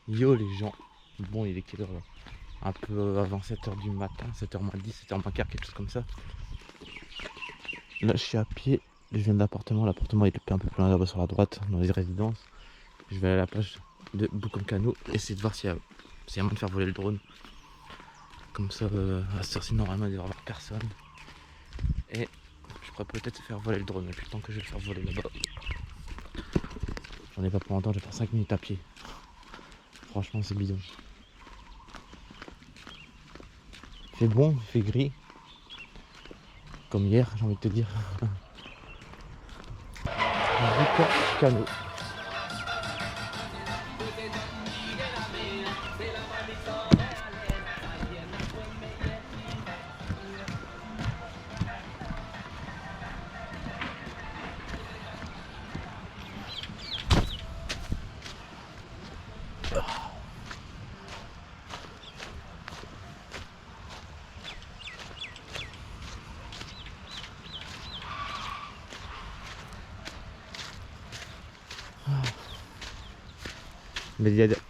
Yo les gens, bon il est quelle heure là? Un peu avant 7h du matin, 7h moins 10, 7h moins quart, quelque chose comme ça. Là je suis à pied, je viens de l'appartement il est un peu plus loin là-bas sur la droite, dans les résidences. Je vais aller à la plage de Bukankano, essayer de voir s'il y a moyen de faire voler le drone. Comme ça, à cette heure-ci normalement il ne devrait y avoir personne. Et je pourrais peut-être faire voler le drone, mais plus le temps que je vais le faire voler là-bas. J'en ai pas pour longtemps, je vais faire 5 minutes à pied. Franchement c'est bidon. Il fait bon, il fait gris. Comme hier, j'ai envie de te dire. Bukankano.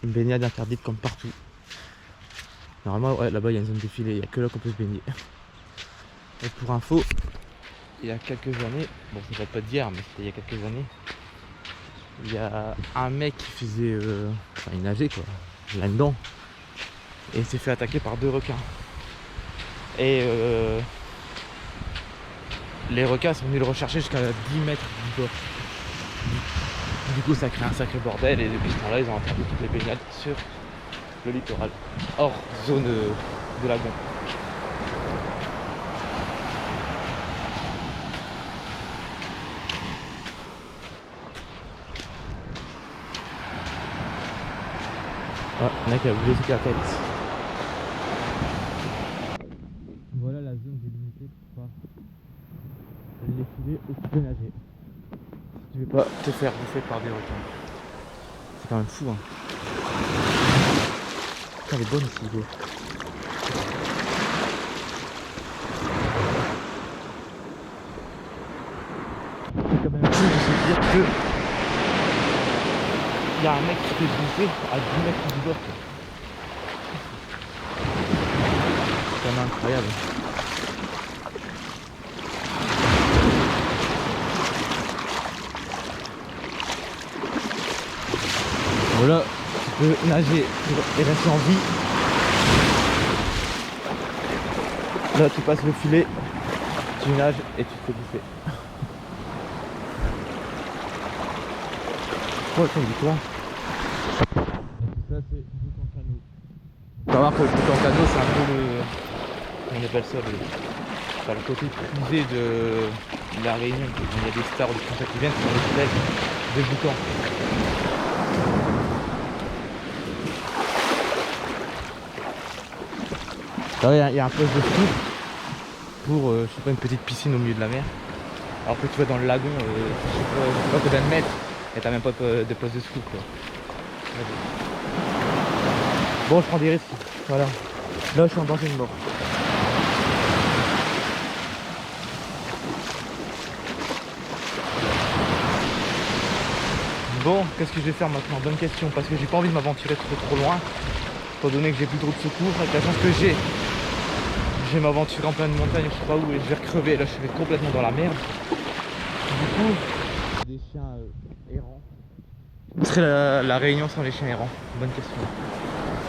Baignade interdite comme partout. Normalement, ouais, là-bas il y a une zone défilée, il n'y a que là qu'on peut se baigner. Et pour info, il y a quelques années, bon ça date pas d'hier, mais c'était il y a quelques années, il y a un mec qui faisait, enfin il nageait quoi, là-dedans, et il s'est fait attaquer par 2 requins. Et les requins sont venus le rechercher jusqu'à 10 mètres du bord. Du coup ça crée un sacré bordel et depuis ce temps-là ils ont interdit toutes les baignades sur le littoral, hors zone de lagon. Ah, il y en a qui a bougé toute la tête. Voilà la zone délimitée pour pouvoir défiler où tu peux nager. Si tu veux pas te faire bouffer par des requins. C'est quand même fou hein. Putain, elle est bonne ici l'eau. C'est quand même fou de se dire que il y a un mec qui se fait bouffer à 10 mètres du bord. C'est quand même incroyable. Voilà, tu peux nager et rester en vie. Là tu passes le filet, tu nages et tu te fais bouffer. Oh, attends, il dit quoi? Ça c'est Bukankano. Faut savoir que Bukankano c'est un peu le... on appelle ça le côté prisé de la Réunion. Il y a des stars de Français qui viennent, c'est dans les flèches de Boucan. Il y a un poste de ski pour je sais pas, une petite piscine au milieu de la mer. Alors que tu vas dans le lagon, je sais pas combien de mètres, et t'as même pas de poste de ski quoi. Bon, je prends des risques, voilà. Là je suis en danger de mort. Bon, qu'est-ce que je vais faire maintenant? Bonne question, parce que j'ai pas envie de m'aventurer trop loin, étant donné que j'ai plus trop de secours, avec la chance que j'ai. Je vais m'aventurer en pleine montagne, je sais pas où, et je vais recrever. Là, je vais complètement dans la merde. Du coup, des chiens errants. Où serait la Réunion sans les chiens errants? Bonne question.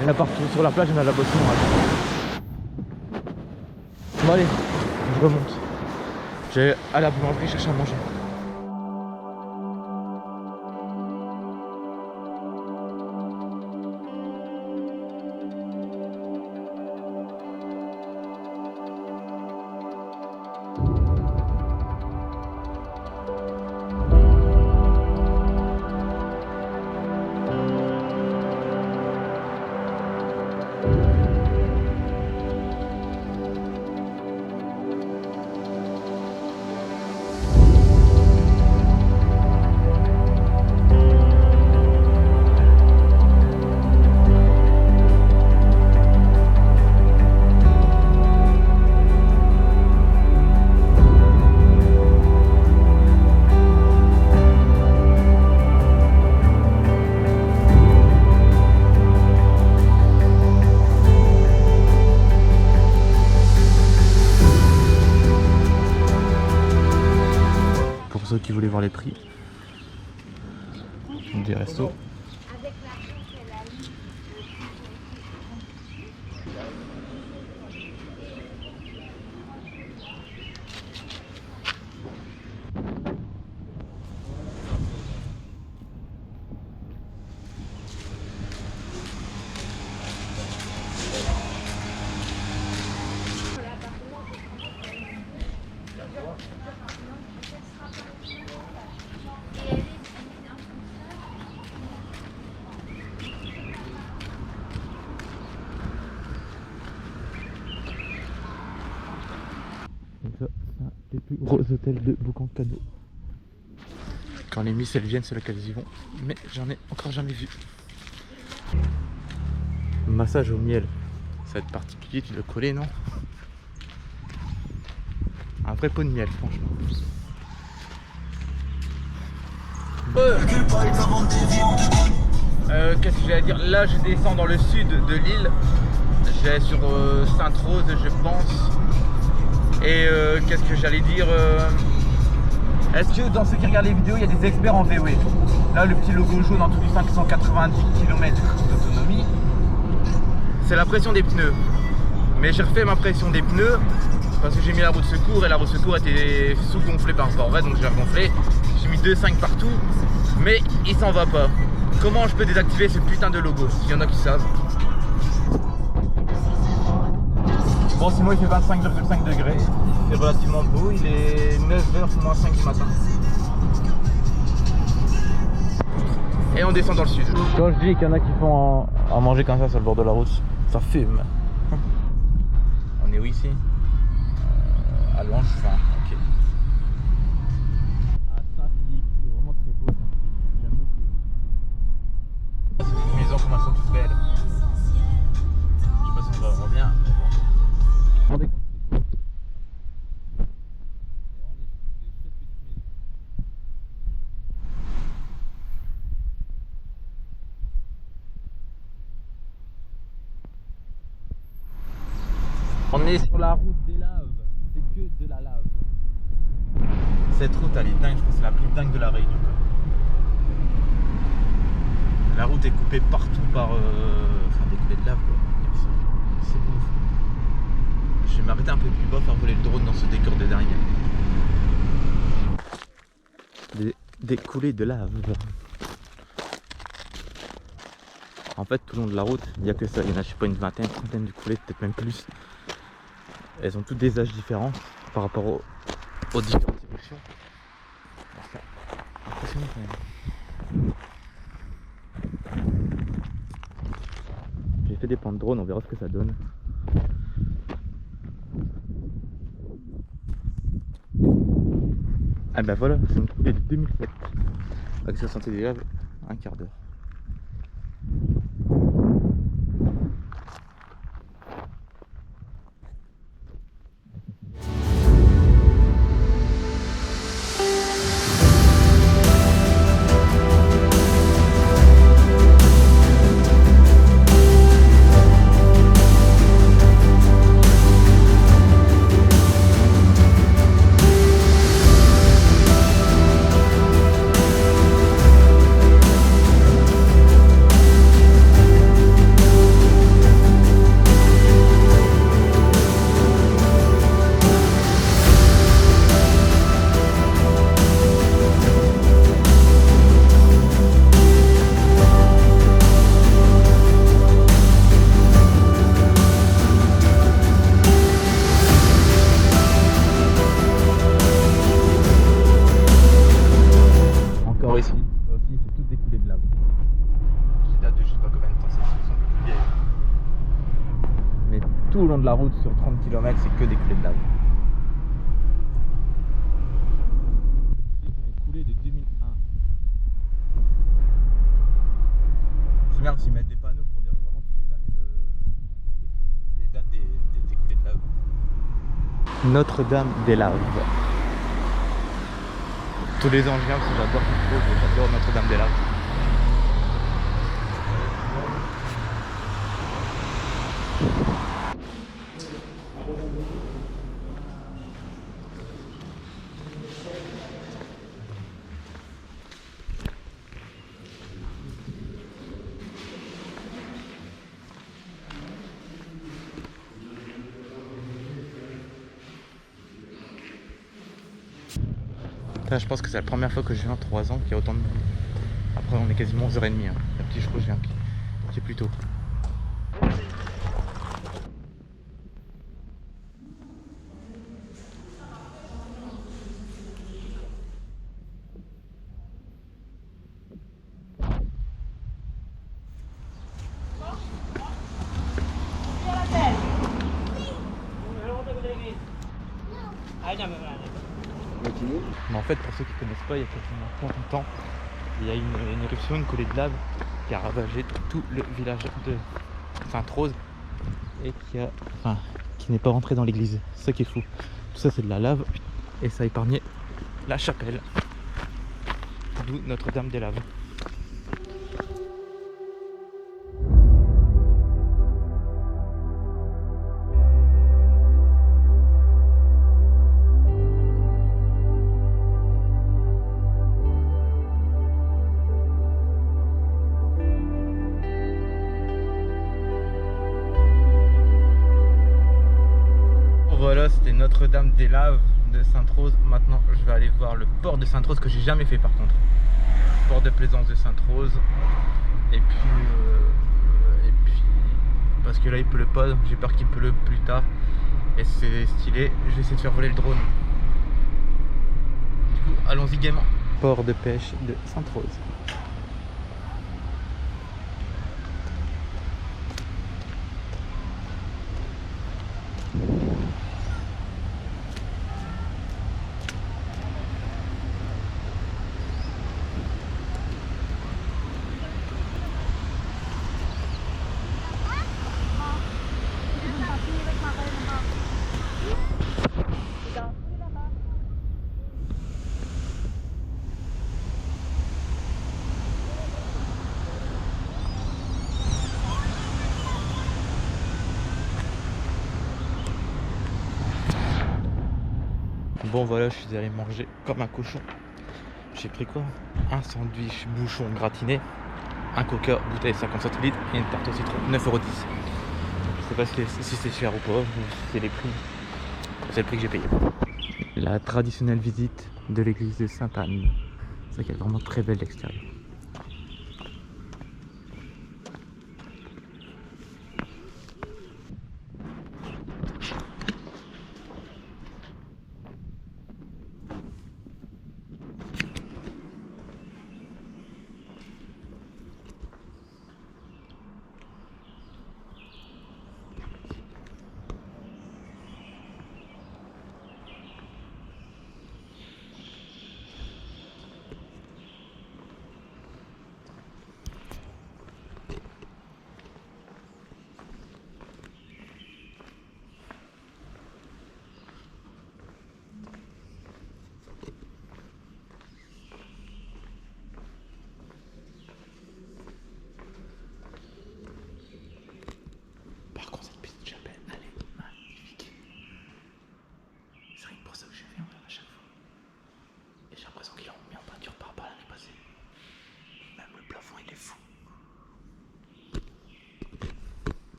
Il y en a partout. Sur la plage, il y en a là-bas aussi. Bon, allez, je remonte. Je vais à la boulangerie chercher à manger. ceux qui voulaient voir les prix des restos. Ça, c'est un des plus gros hôtels de Boucancado. Quand les Miss elles viennent, c'est là qu'elles y vont. Mais j'en ai encore jamais vu. Massage au miel. Ça va être particulier, tu dois coller, non? Un vrai pot de miel, franchement. Qu'est-ce que j'ai à dire? Là, je descends dans le sud de l'île. Je vais sur Sainte-Rose, je pense. Et qu'est-ce que j'allais dire? Est-ce que dans ceux qui regardent les vidéos, il y a des experts en VW? Là, le petit logo jaune en dessous du 590 km d'autonomie, c'est la pression des pneus. Mais j'ai refait ma pression des pneus parce que j'ai mis la roue de secours et la roue de secours était sous-gonflée par rapport au vrai, donc j'ai regonflé. J'ai mis 2,5 partout, mais il s'en va pas. Comment je peux désactiver ce putain de logo? S'il y en a qui savent. Bon, sinon il fait 25,5 degrés. C'est relativement beau, il est 9h moins 5 du matin. Et on descend dans le sud. Quand je dis qu'il y en a qui font à manger comme ça sur le bord de la route, ça fume. On est où ici? À Longchamp, ok. À Saint-Philippe, c'est vraiment très beau Saint-Philippe, j'aime beaucoup. Ces maisons comme elles sont toutes belles. Je sais pas si on va voir bien. Regardez comme c'est beau. On est sur la route des laves, c'est que de la lave. Cette route elle est dingue, je pense que c'est la plus dingue de la Réunion. La route est coupée partout par des coulées de lave quoi. C'est ouf. Je vais m'arrêter un peu plus bas, faire voler le drone dans ce décor de dingue. Des coulées de lave. En fait tout le long de la route, il n'y a que ça, il y en a je sais pas une vingtaine, trentaine de coulées, peut-être même plus. Elles ont toutes des âges différents par rapport aux différentes évolutions. C'est impressionnant quand même. J'ai fait des plans de drone, on verra ce que ça donne. Ah ben voilà, c'est une coulée de 2007. Avec sa santé des laves, un quart d'heure. Tout au long de la route sur 30 km, c'est que des coulées de lave. Une coulée de 2001. C'est bien aussi mettre des panneaux pour dire vraiment toutes les années des dates des coulées de lave. Notre-Dame des Laves. Tous les ans je viens parce que j'adore Notre-Dame des Laves. Après, je pense que c'est la première fois que je viens en 3 ans qu'il y a autant de monde. Après, on est quasiment 11h30. Hein. La petite, je crois que je viens qui est plus tôt. Mais en fait, pour ceux qui ne connaissent pas, il y a quasiment pas longtemps, il y a une éruption, une coulée de lave qui a ravagé tout le village de Sainte-Rose et qui n'est pas rentré dans l'église. C'est ça qui est fou. Tout ça, c'est de la lave et ça a épargné la chapelle, d'où Notre-Dame-des-Laves. Voilà, c'était Notre-Dame-des-Laves de Sainte-Rose. Maintenant, je vais aller voir le port de Sainte-Rose que j'ai jamais fait par contre. Port de plaisance de Sainte-Rose. Et puis, parce que là il pleut pas, j'ai peur qu'il pleuve plus tard. Et c'est stylé. Je vais essayer de faire voler le drone. Du coup, allons-y gaiement. Port de pêche de Sainte-Rose. Bon voilà, je suis allé manger comme un cochon. J'ai pris quoi? Un sandwich bouchon gratiné, un coca bouteille 50 centilitres et une tarte au citron, 9,10 €. Je sais pas si c'est cher ou pas, ou si c'est les prix. C'est le prix que j'ai payé. La traditionnelle visite de l'église de Sainte-Anne. C'est vrai qu'elle est vraiment très belle d'extérieur.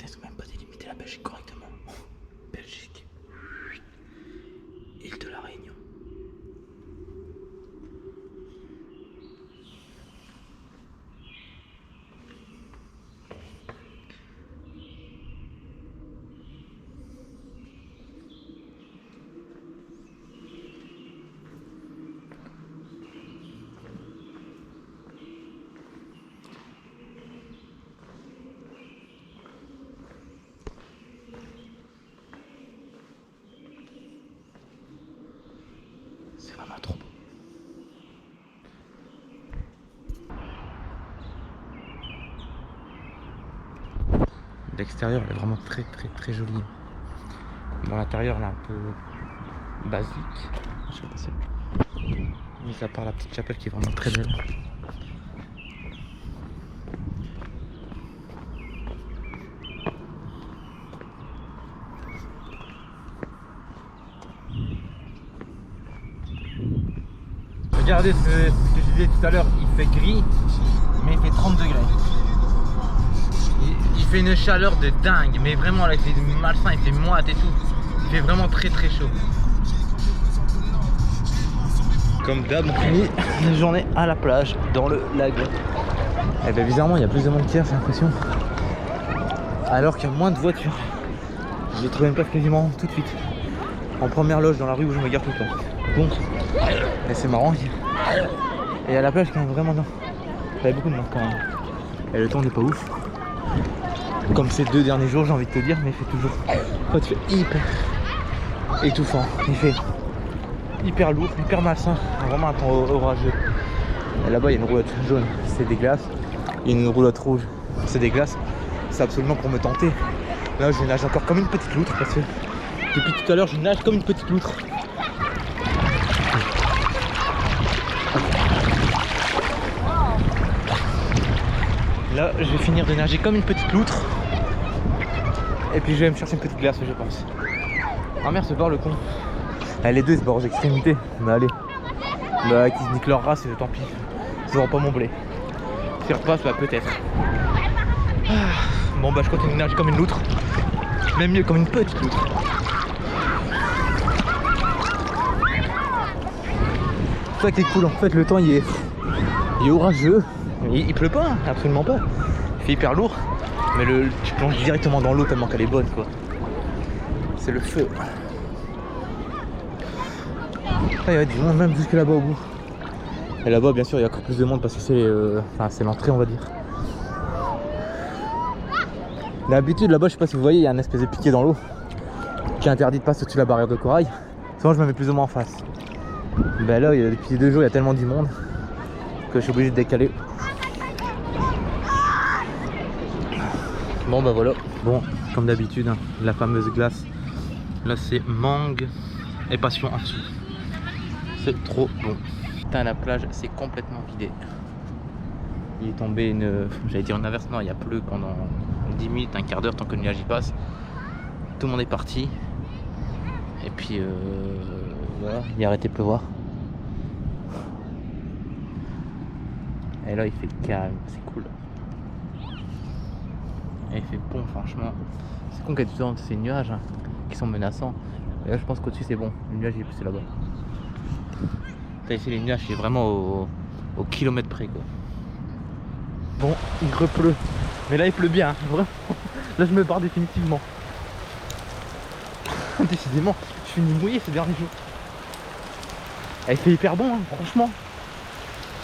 Ils ont même pas délimité la Belgique correctement. Belgique. Île de la Réunion. C'est vraiment trop beau. L'extérieur est vraiment très joli. Dans l'intérieur, là, un peu basique. Je sais pas si c'est. Mis à part la petite chapelle qui est vraiment très belle. regardez ce que je disais tout à l'heure, il fait gris, mais il fait 30 degrés. Il fait une chaleur de dingue, mais vraiment là, il fait malsain, il fait moite et tout. Il fait vraiment très très chaud. Comme d'hab, on finit la journée à la plage, dans le lac. Et bien bizarrement, il y a plus de monde qu'hier, j'ai l'impression. Alors qu'il y a moins de voitures. J'ai trouvé une place quasiment tout de suite. En première loge dans la rue où je me gare tout le temps. Bon, et c'est marrant. Et à la plage, quand même vraiment non. Il y avait beaucoup de monde quand même. Et le temps n'est pas ouf. Comme ces 2 derniers jours, j'ai envie de te dire, mais il fait toujours. Oh, il fait hyper étouffant. Il fait hyper lourd, hyper malsain. Vraiment un temps orageux. Et là-bas, il y a une roulotte jaune, c'est des glaces. Il y a une roulotte rouge, c'est des glaces. C'est absolument pour me tenter. Là, je nage encore comme une petite loutre parce que depuis tout à l'heure, je nage comme une petite loutre. Là, je vais finir de nager comme une petite loutre. Et puis, je vais me chercher une petite glace, je pense. Ah merde, se barre le con. Ah, les deux, ils se barrent aux extrémités. Mais allez. Bah, qu'ils se niquent leur race, et tant pis. Ils n'auront pas mon blé. S'ils repassent, bah, peut-être. Bon, bah, je continue de nager comme une loutre. Même mieux, comme une petite loutre. C'est ça qui est cool, en fait, le temps, il est orageux. Il pleut pas, hein, absolument pas. Il fait hyper lourd. Mais tu plonges directement dans l'eau tellement qu'elle est bonne, quoi. C'est le feu. Ah, il y a du monde même jusque là-bas au bout. Et là-bas, bien sûr, il y a encore plus de monde parce que c'est l'entrée, on va dire. D'habitude, là-bas, je sais pas si vous voyez, il y a un espèce de piquet dans l'eau qui est interdit de passer au-dessus de la barrière de corail. Souvent, je me mets plus ou moins en face. Ben là, depuis 2 jours, il y a tellement du monde que je suis obligé de décaler. Bon, bah voilà. Bon, comme d'habitude, hein, la fameuse glace. Là, c'est mangue et passion en dessous. C'est trop bon. Putain, la plage, c'est complètement vidé. Il est tombé j'allais dire une averse, non, il y a plu pendant 10 minutes, un quart d'heure, tant que le nuage y passe. Tout le monde est parti. Et puis, voilà, il a arrêté de pleuvoir. Et là, il fait calme, c'est cool. Et il fait bon, franchement. C'est con qu'il y a tout le temps ces nuages hein, qui sont menaçants. Et là, je pense qu'au-dessus, c'est bon. Le nuage, il est poussé là-bas. Là, ici, les nuages, c'est vraiment au kilomètre près, quoi. Bon, il repleut. Mais là, il pleut bien, hein, vraiment. Là, je me barre définitivement. Décidément, je suis ni mouillé ces derniers jours. Il fait hyper bon, hein, franchement.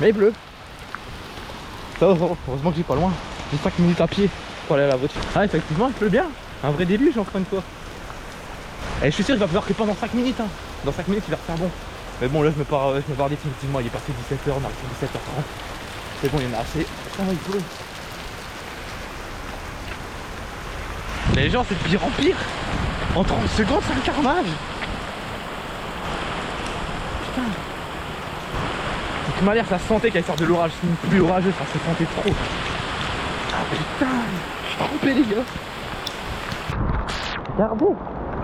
Mais il pleut. Ça va, heureusement que j'ai pas loin. J'ai 5 minutes à pied pour aller à la voiture. Ah, effectivement, il pleut bien. Un vrai déluge, encore une fois. Et je suis sûr qu'il va pleuvoir que pendant 5 minutes. Hein. Dans 5 minutes, il va faire bon. Mais bon, là, je me barre définitivement. Il est passé 17h, on arrive à 17h30. C'est bon, il y en a assez. Ça va, il pleut. Mais les gens, c'est de pire en pire. En 30 secondes, c'est un carnage. Putain. De toute manière, ça se sentait qu'elle sort de l'orage. C'est une pluie orageuse, ça se sentait trop. Ah putain, je suis trompé, les gars. Regardez,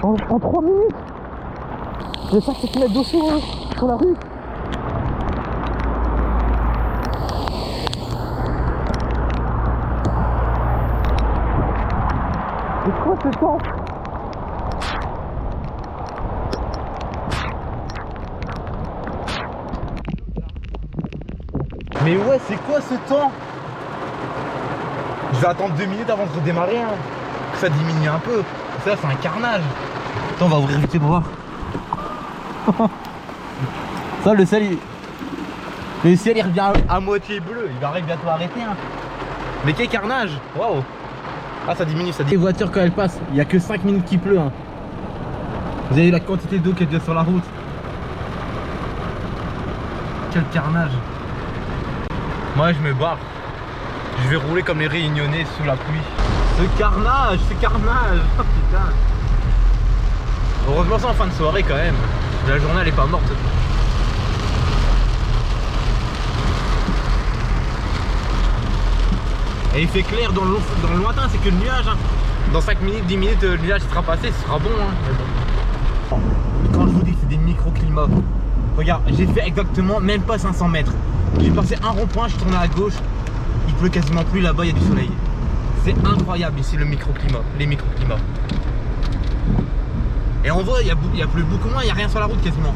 en 3 minutes, j'ai 5 cm d'eau sur la rue. C'est quoi ce temps? Mais ouais, c'est quoi ce temps? Je vais attendre 2 minutes avant de redémarrer, hein. Que ça diminue un peu. Ça, c'est un carnage. Attends, on va ouvrir vite pour voir. Ça, le ciel, il revient à moitié bleu. Il va bientôt arrêter, hein. Mais quel carnage! Waouh! Ah, ça diminue, ça diminue. Les voitures, quand elles passent, il n'y a que 5 minutes qui pleut, hein. Vous avez la quantité d'eau qui est déjà sur la route. Quel carnage! Moi, je me barre. Je vais rouler comme les Réunionnais sous la pluie. Ce carnage, oh, putain. Heureusement, c'est en fin de soirée quand même. La journée, elle est pas morte. Et il fait clair dans le lointain, c'est que le nuage. Hein. Dans 5 minutes, 10 minutes, le nuage sera passé, ce sera bon. Hein. Mais bon. Quand je vous dis que c'est des microclimats, Regarde, j'ai fait exactement même pas 500 mètres. J'ai passé un rond-point, je suis tourné à gauche. Il pleut quasiment plus, là-bas il y a du soleil. C'est incroyable ici le microclimat, les microclimats. Et en vrai, il y a plus beaucoup moins, il n'y a rien sur la route quasiment.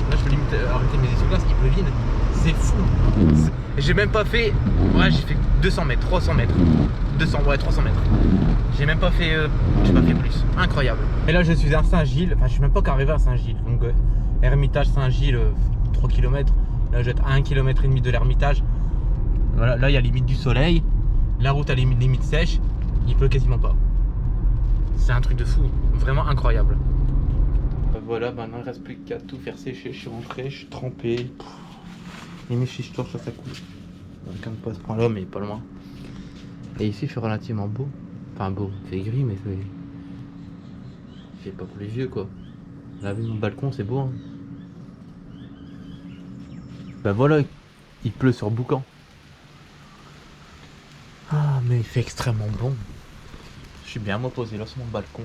Là je peux limite arrêter mes essuie-glaces, il pleut vide. C'est fou. J'ai même pas fait. Ouais, j'ai fait 200 mètres, 300 mètres. 200, ouais, 300 mètres. J'ai même pas fait. J'ai pas fait plus. Incroyable. Et là, je suis à Saint-Gilles. Enfin, je suis même pas qu'arrivé à Saint-Gilles. Donc, Hermitage Saint-Gilles, 3 km. Là, je vais être à 1,5 km de l'Hermitage. Voilà, là, il y a limite du soleil. La route a limite sèche. Il pleut quasiment pas. C'est un truc de fou. Vraiment incroyable. Voilà, maintenant il reste plus qu'à tout faire sécher. Je suis rentré, je suis trempé. Les mes fiches torches ça coule. Quand pas à ce point là mais pas loin. Et ici il fait relativement beau. Enfin beau, il fait gris mais il fait pas pluvieux quoi. La vue de mon balcon c'est beau hein. Bah voilà, il pleut sur Boucan. Ah mais il fait extrêmement bon. Je suis bien à me poser là sur mon balcon.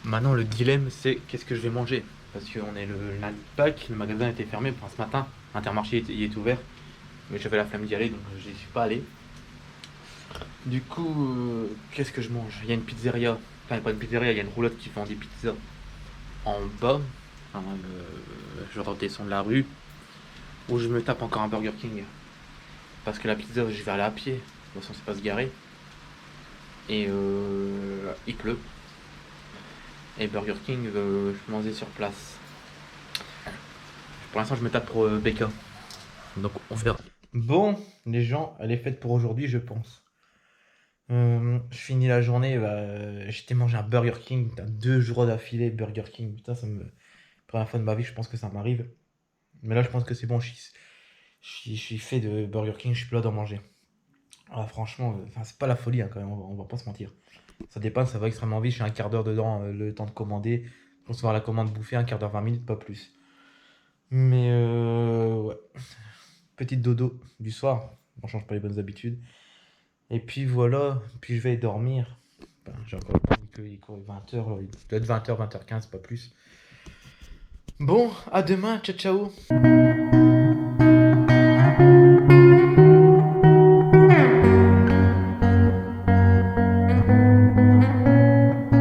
Maintenant le dilemme c'est qu'est-ce que je vais manger. Parce qu'on est le lundi de Pâques, le magasin était fermé. Enfin, ce matin, Intermarché il est ouvert. Mais j'avais la flemme d'y aller donc j'y suis pas allé. Du coup, qu'est-ce que je mange? Il y a une pizzeria. Enfin, pas une pizzeria, il y a une roulotte qui vend des pizzas en bas. Enfin, je redescends de la rue. Ou je me tape encore un Burger King. Parce que la pizza, je vais aller à pied. De toute façon, c'est pas se garer. Et il pleut. Et Burger King, je peux manger sur place. Pour l'instant, je me tape pour BK. Donc, on verra. Bon, les gens, elle est faite pour aujourd'hui, je pense. Je finis la journée, j'étais mangé un Burger King, 2 jours d'affilée, Burger King, putain, première fois de ma vie, je pense que ça m'arrive. Mais là, je pense que c'est bon, je suis fait de Burger King, je suis plus là d'en manger. Ah, franchement, c'est pas la folie hein, quand même, on va pas se mentir. Ça dépanne, ça va extrêmement vite, je suis un quart d'heure dedans, le temps de commander, recevoir la commande, bouffer, un quart d'heure, 20 minutes, pas plus. Mais ouais, petite dodo du soir, on change pas les bonnes habitudes. Et puis voilà, puis je vais dormir. J'ai encore pas vu qu'il est 20h, il doit être 20h, 20h15, pas plus. Bon, à demain, ciao ciao.